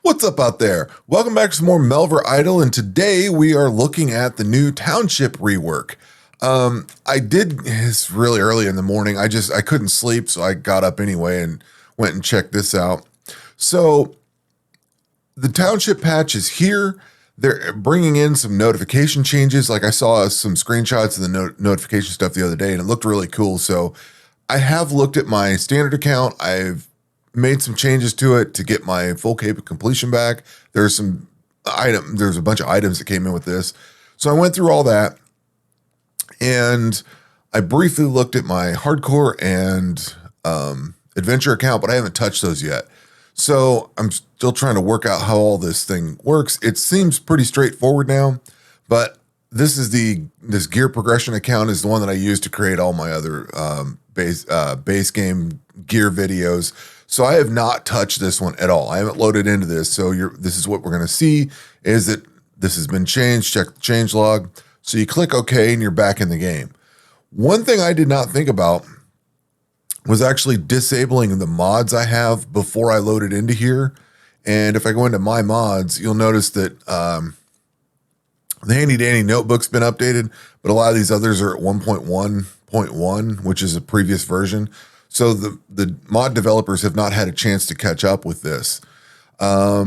What's up out there? Welcome back to some more Melvor Idle, and today we are looking at the new Township rework. It's really early in the morning. I couldn't sleep, so I got up anyway and went and checked this out. So the Township patch is here. They're bringing in some notification changes. Like I saw some screenshots of the notification stuff the other day, and it looked really cool. So I have looked at my standard account. I've made some changes to it to get my full cape of completion back. There's a bunch of items that came in with this. So I went through all that, and I briefly looked at my hardcore and adventure account, but I haven't touched those yet. So I'm still trying to work out how all this thing works. It seems pretty straightforward now, but this gear progression account is the one that I use to create all my other base game gear videos. So I have not touched this one at all. I haven't loaded into this. So this is what we're going to see is that this has been changed. Check the change log. So you click OK and you're back in the game. One thing I did not think about was actually disabling the mods I have before I loaded into here. And if I go into my mods, you'll notice that the handy dandy notebook's been updated, but a lot of these others are at 1.1.1, which is a previous version. So the mod developers have not had a chance to catch up with this. I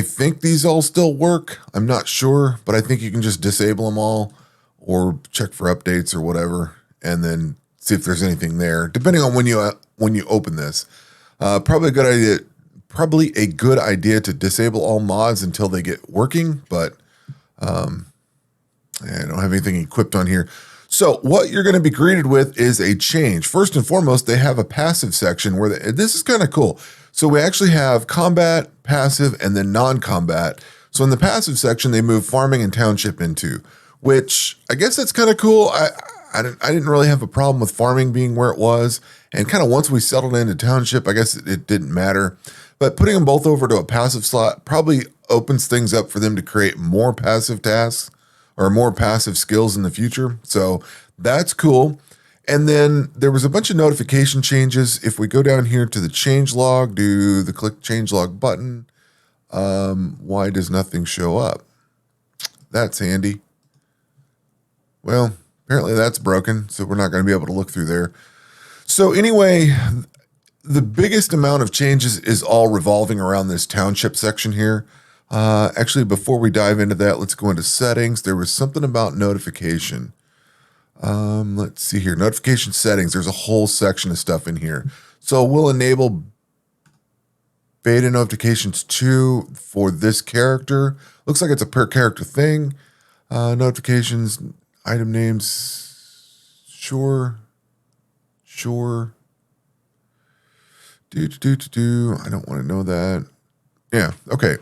think these all still work. I'm not sure, but I think you can just disable them all or check for updates or whatever, and then see if there's anything there, depending on when you open this. Probably a good idea to disable all mods until they get working, but I don't have anything equipped on here. So what you're going to be greeted with is a change. First and foremost, they have a passive section where this is kind of cool. So we actually have combat, passive, and then non-combat. So in the passive section, they move farming and township into, which I guess that's kind of cool. I didn't really have a problem with farming being where it was. And kind of once we settled into township, I guess it didn't matter. But putting them both over to a passive slot probably opens things up for them to create more passive tasks or more passive skills in the future. So that's cool. And then there was a bunch of notification changes. If we go down here to the change log, do the click change log button, why does nothing show up? That's handy. Well, apparently that's broken, so we're not going to be able to look through there. So anyway, the biggest amount of changes is all revolving around this township section here. Actually, before we dive into that, let's go into settings. There was something about notification. Let's see here. Notification settings. There's a whole section of stuff in here. So we'll enable beta notifications too for this character. Looks like it's a per character thing. Notifications, item names. Sure. I don't want to know that. Yeah. Okay.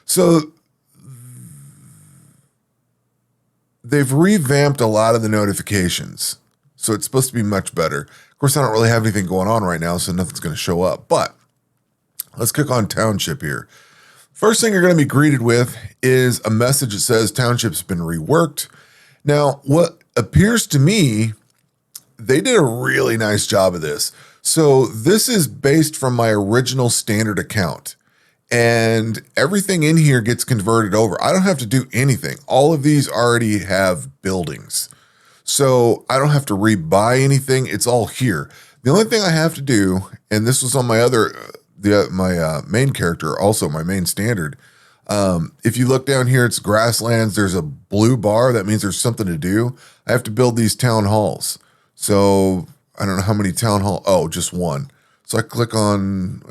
So they've revamped a lot of the notifications. So it's supposed to be much better. Of course, I don't really have anything going on right now, so nothing's going to show up. But let's click on Township here. First thing you're going to be greeted with is a message that says Township's been reworked. Now, what appears to me, they did a really nice job of this. So this is based from my original standard account. And everything in here gets converted over. I don't have to do anything. All of these already have buildings. So I don't have to rebuy anything. It's all here. The only thing I have to do, and this was on my my main character, also my main standard. If you look down here, it's grasslands. There's a blue bar. That means there's something to do. I have to build these town halls. So I don't know how many town hall. Oh, just one. So I click on,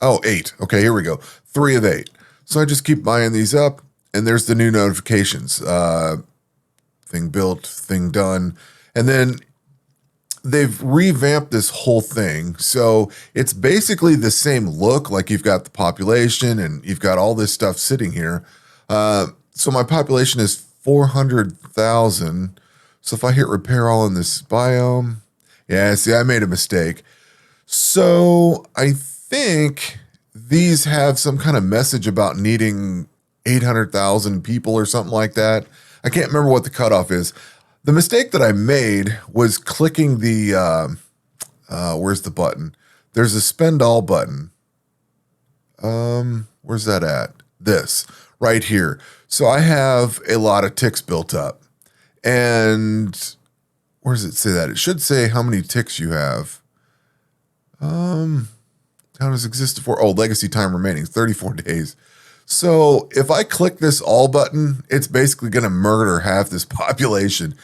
8. Okay, here we go. 3 of 8. So I just keep buying these up, and there's the new notifications. Thing built, thing done. And then they've revamped this whole thing. So it's basically the same look, like you've got the population and you've got all this stuff sitting here. So my population is 400,000. So if I hit repair all in this biome, yeah, see, I made a mistake. So I think these have some kind of message about needing 800,000 people or something like that. I can't remember what the cutoff is. The mistake that I made was clicking the, where's the button? There's a spend all button. Where's that at? This right here. So I have a lot of ticks built up. And where does it say that? It should say how many ticks you have. How does exist for? Oh, legacy time remaining, 34 days. So if I click this all button, it's basically going to murder half this population.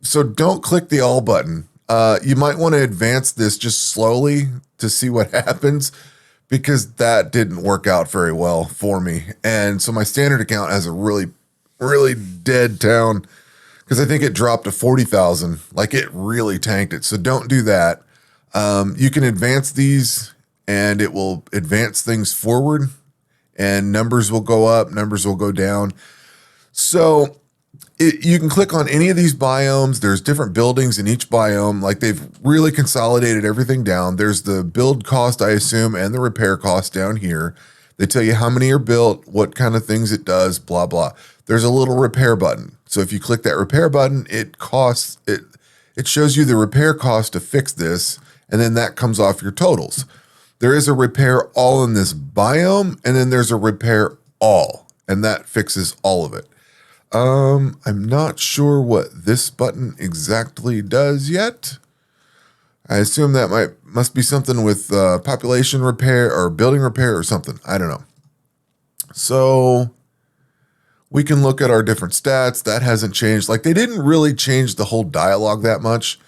So don't click the all button. You might want to advance this just slowly to see what happens, because that didn't work out very well for me. And so my standard account has a really, really dead town, because I think it dropped to 40,000. Like, it really tanked it. So don't do that. You can advance these and it will advance things forward, and numbers will go up, numbers will go down. So you can click on any of these biomes. There's different buildings in each biome. Like, they've really consolidated everything down. There's the build cost, I assume, and the repair cost down here. They tell you how many are built, what kind of things it does, blah, blah. There's a little repair button. So if you click that repair button, it shows you the repair cost to fix this, and then that comes off your totals. There is a repair all in this biome, and then there's a repair all, and that fixes all of it. I'm not sure what this button exactly does yet. I assume that must be something with population repair or building repair or something. I don't know. So we can look at our different stats. That hasn't changed. Like, they didn't really change the whole dialogue that much.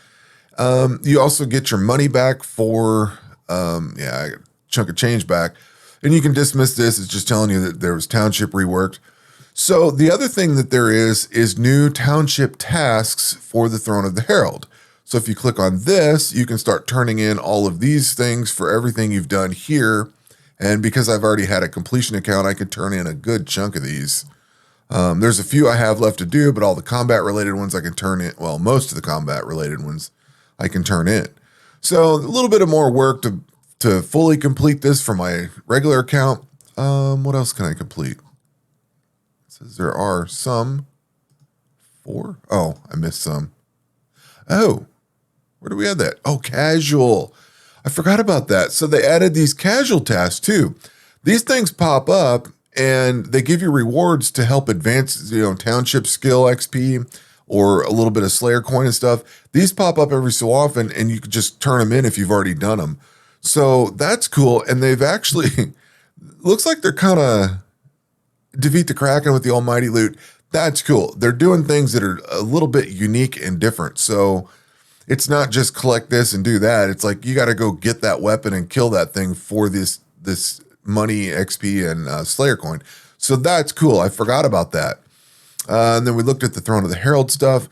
You also get your money back for, I got a chunk of change back. And you can dismiss this. It's just telling you that there was Township reworked. So the other thing that there is new Township tasks for the Throne of the Herald. So if you click on this, you can start turning in all of these things for everything you've done here. And because I've already had a completion account, I could turn in a good chunk of these. There's a few I have left to do, but all the combat related ones I can turn in. Well, most of the combat related ones I can turn in. So a little bit of more work to fully complete this for my regular account. What else can I complete? It says there are some 4. Oh, I missed some. Oh, where do we have that? Oh, casual. I forgot about that. So they added these casual tasks too. These things pop up and they give you rewards to help advance, Township skill XP or a little bit of Slayer coin and stuff. These pop up every so often, and you can just turn them in if you've already done them. So that's cool. And they've actually, looks like they're kind of defeat the Kraken with the almighty loot. That's cool. They're doing things that are a little bit unique and different. So it's not just collect this and do that. It's like, you got to go get that weapon and kill that thing for this money, XP, and Slayer coin. So that's cool. I forgot about that. And then we looked at the Throne of the Herald stuff.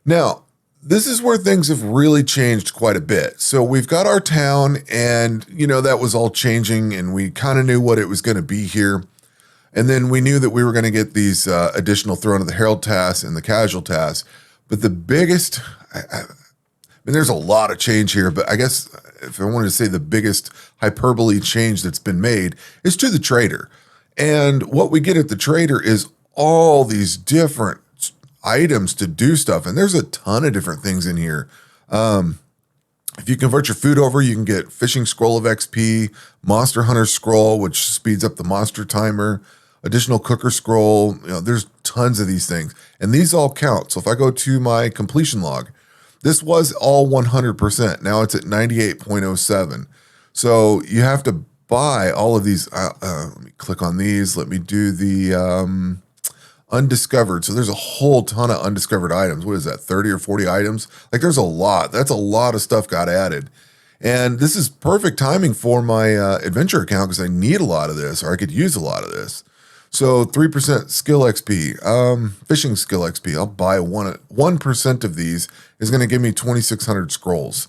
Now, this is where things have really changed quite a bit. So we've got our town, and, that was all changing, and we kind of knew what it was going to be here. And then we knew that we were going to get these additional Throne of the Herald tasks and the casual tasks. But the biggest, I mean, there's a lot of change here, but I guess if I wanted to say the biggest hyperbole change that's been made is to the trader. And what we get at the trader is all these different items to do stuff. And there's a ton of different things in here. If you convert your food over, you can get Fishing Scroll of XP, Monster Hunter Scroll, which speeds up the monster timer, additional Cooker Scroll. There's tons of these things. And these all count. So if I go to my completion log, this was all 100%. Now it's at 98.07. So you have to buy all of these. Let me click on these. Let me do the undiscovered. So there's a whole ton of undiscovered items. What is that, 30 or 40 items? Like, there's a lot. That's a lot of stuff got added. And this is perfect timing for my adventure account, because I need a lot of this, or I could use a lot of this. So 3% skill XP, fishing skill XP. I'll buy 1% of these is going to give me 2,600 scrolls.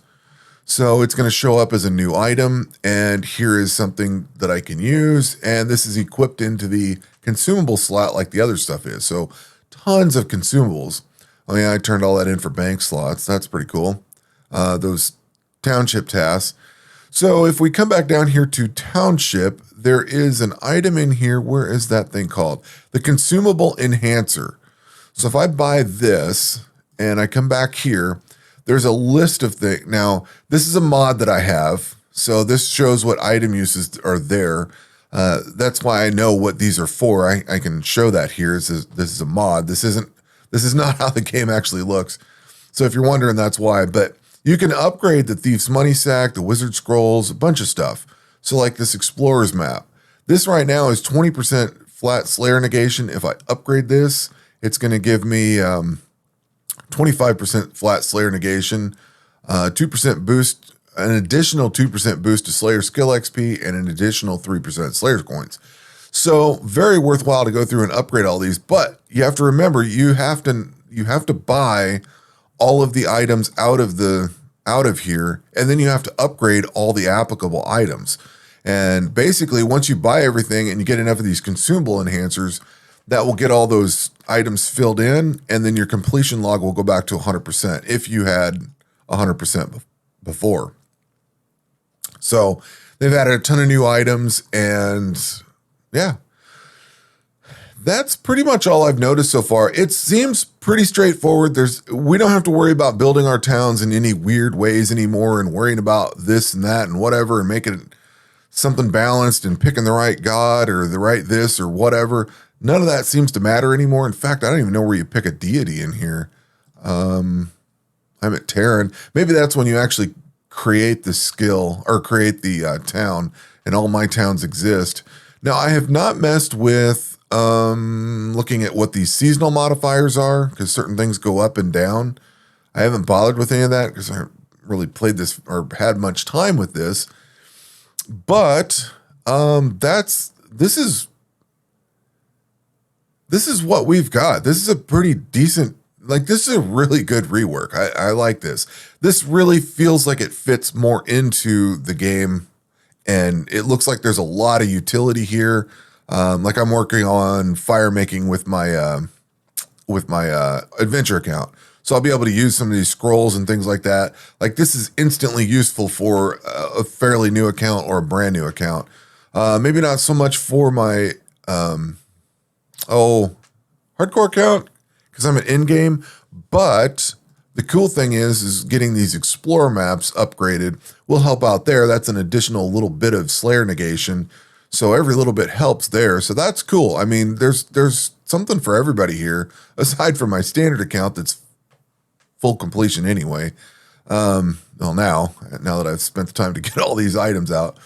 So it's going to show up as a new item, and here is something that I can use, and this is equipped into the consumable slot like the other stuff is. So tons of consumables. Oh yeah, I turned all that in for bank slots. That's pretty cool. Those Township tasks. So if we come back down here to Township, there is an item in here. Where is that thing called? The consumable enhancer. So if I buy this and I come back here, there's a list of things. Now, this is a mod that I have. So this shows what item uses are there. That's why I know what these are for. I can show that here. This is a mod. This is not how the game actually looks. So if you're wondering, that's why. But you can upgrade the Thief's Money Sack, the Wizard Scrolls, a bunch of stuff. So like this Explorer's map. This right now is 20% flat Slayer negation. If I upgrade this, it's going to give me 25% flat Slayer negation, 2% boost, an additional 2% boost to Slayer skill XP, and an additional 3% Slayer coins. So very worthwhile to go through and upgrade all these. But you have to remember, you have to buy all of the items out of here, and then you have to upgrade all the applicable items. And basically, once you buy everything and you get enough of these consumable enhancers, that will get all those items filled in, and then your completion log will go back to 100% if you had 100% before. So they've added a ton of new items, and yeah, that's pretty much all I've noticed so far. It seems pretty straightforward. We don't have to worry about building our towns in any weird ways anymore and worrying about this and that and whatever and making it something balanced and picking the right god or the right this or whatever. None of that seems to matter anymore. In fact, I don't even know where you pick a deity in here. I'm at Terran. Maybe that's when you actually create the skill or create the town, and all my towns exist. Now, I have not messed with looking at what these seasonal modifiers are, because certain things go up and down. I haven't bothered with any of that because I haven't really played this or had much time with this. But this is what we've got. This is a pretty decent, this is a really good rework. I like this. This really feels like it fits more into the game, and it looks like there's a lot of utility here. Like I'm working on fire making with my adventure account. So I'll be able to use some of these scrolls and things like that. Like this is instantly useful for a fairly new account or a brand new account. Maybe not so much for my hardcore account because I'm an in-game. But the cool thing is getting these Explorer maps upgraded will help out there. That's an additional little bit of Slayer negation. So every little bit helps there. So that's cool. I mean, there's something for everybody here, aside from my standard account that's full completion anyway. Well, now that I've spent the time to get all these items out.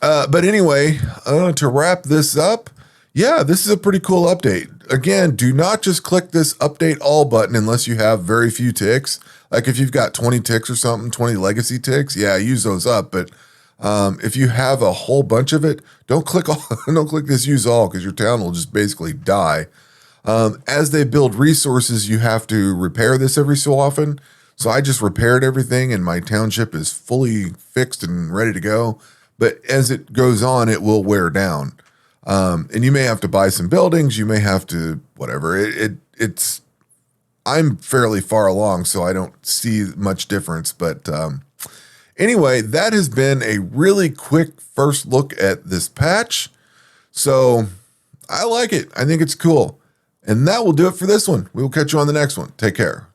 But anyway, to wrap this up, yeah, this is a pretty cool update. Again, do not just click this update all button unless you have very few ticks. Like if you've got 20 ticks or something, 20 legacy ticks, yeah, use those up. But if you have a whole bunch of it, don't click this use all, because your town will just basically die. As they build resources, you have to repair this every so often. So I just repaired everything and my township is fully fixed and ready to go. But as it goes on, it will wear down. And you may have to buy some buildings. You may have to, whatever. I'm fairly far along, so I don't see much difference. But anyway, that has been a really quick first look at this patch. So I like it. I think it's cool. And that will do it for this one. We will catch you on the next one. Take care.